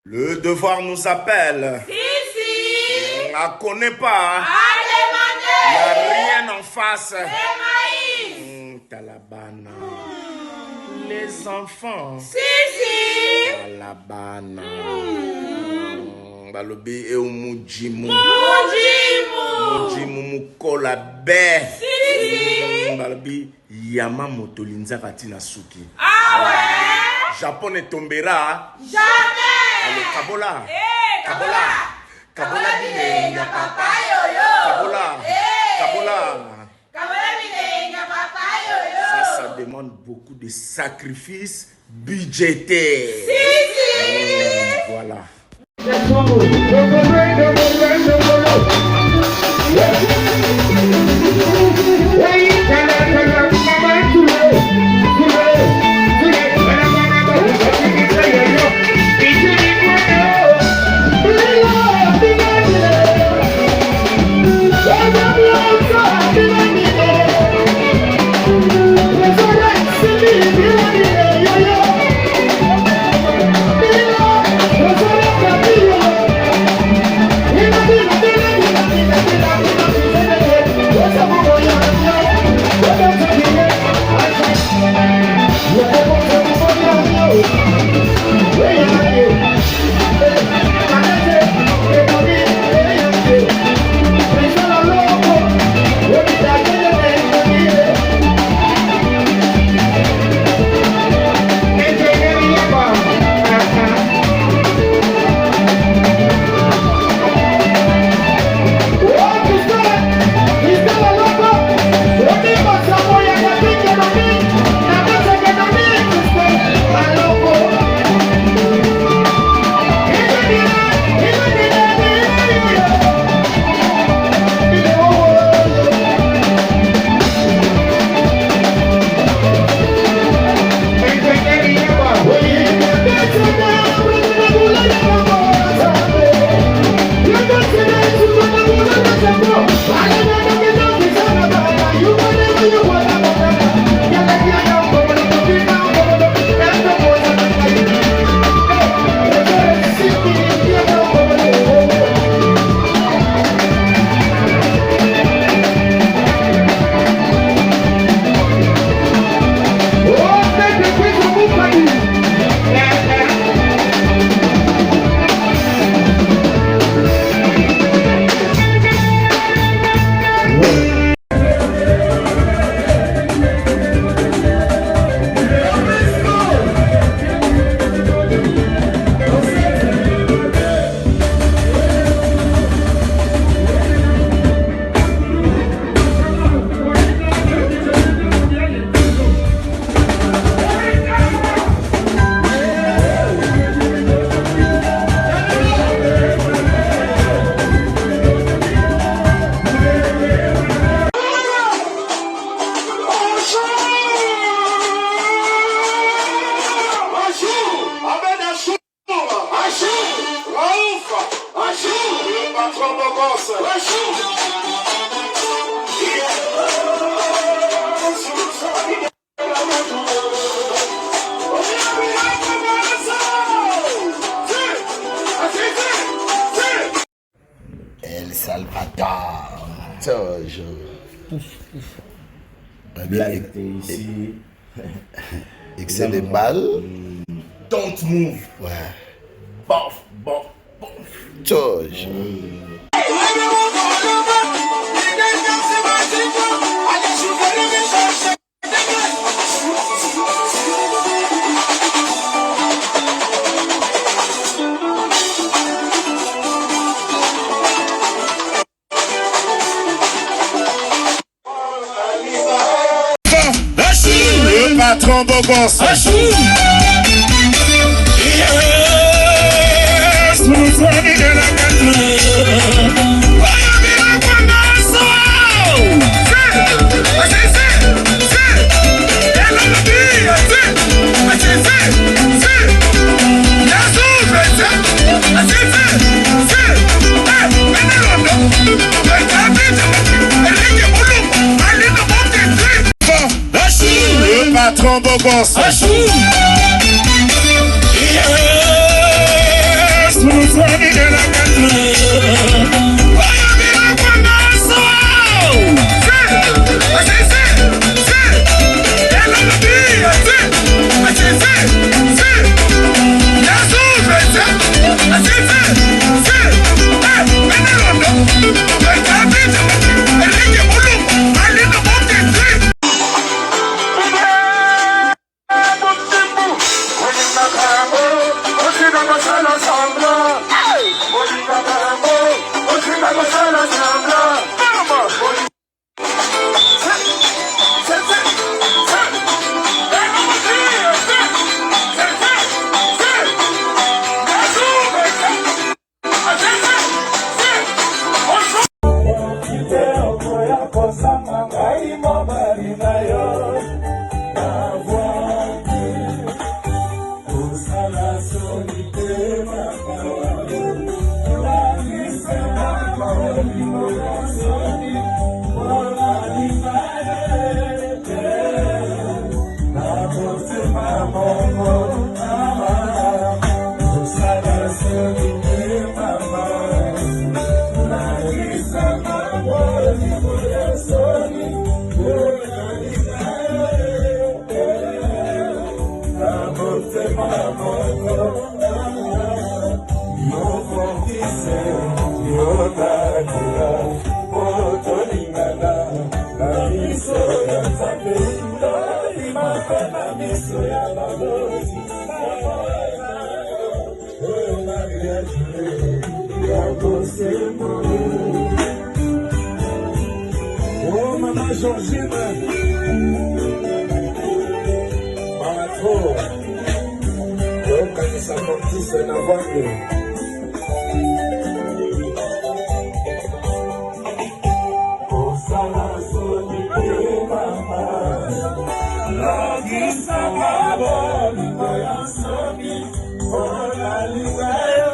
Le devoir nous appelle. Si. On la connaît pas. À demander. Il n'y a rien en face. C'est maïs. Talabana. Les enfants. Si. Talabana. Balobi e umujimu. Mujimu mukola be. Si. Balobi yama motolinza katina suki. Ah ouais. Japon tombera. Jamais. Allez, Kabola. Kabola. Kabola Bilenga papa yoyo. Kabola. Kabola. Kabola bilenga papa yoyo. Ça demande beaucoup de sacrifices budgétaires. Si. Voilà. El Salvador. Ici. Excès les balles. Don't move. Ouais. Bof, bof, bof. George. Le patron beau gosse. Le patron beau gosse. Oh, Maman Georgine, Maratro, yokanisa Fortis na Vogue. Osala soni mama, lagisa maboni ya soni, ona lizayo.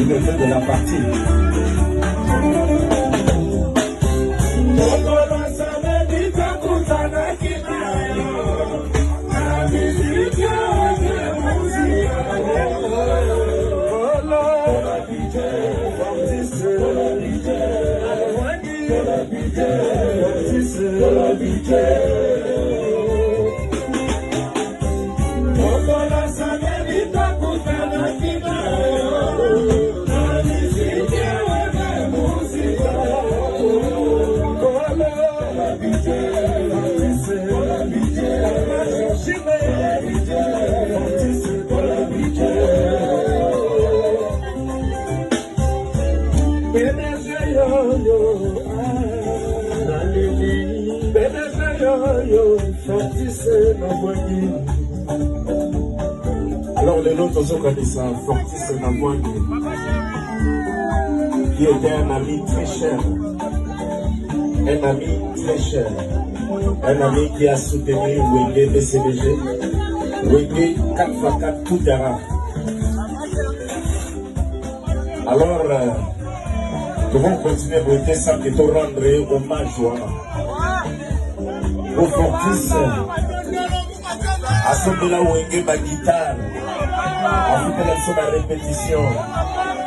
Il est fait de la partie. Alors les autres ont connu ça, Fortis na Vogue, qui était un ami très cher, un ami qui a soutenu Wenge BCBG, Wenge 4x4 tout terrain. Alors, nous allons continuer à voter ça et te rendre hommage au Fortis. À ce moment-là, Wenge ma guitare, à foutre la son à répétition,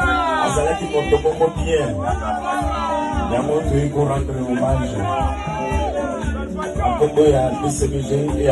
à cela qui monte beaucoup bien. Il y a mon truc pour rendre hommage à Congo et à BCBG et à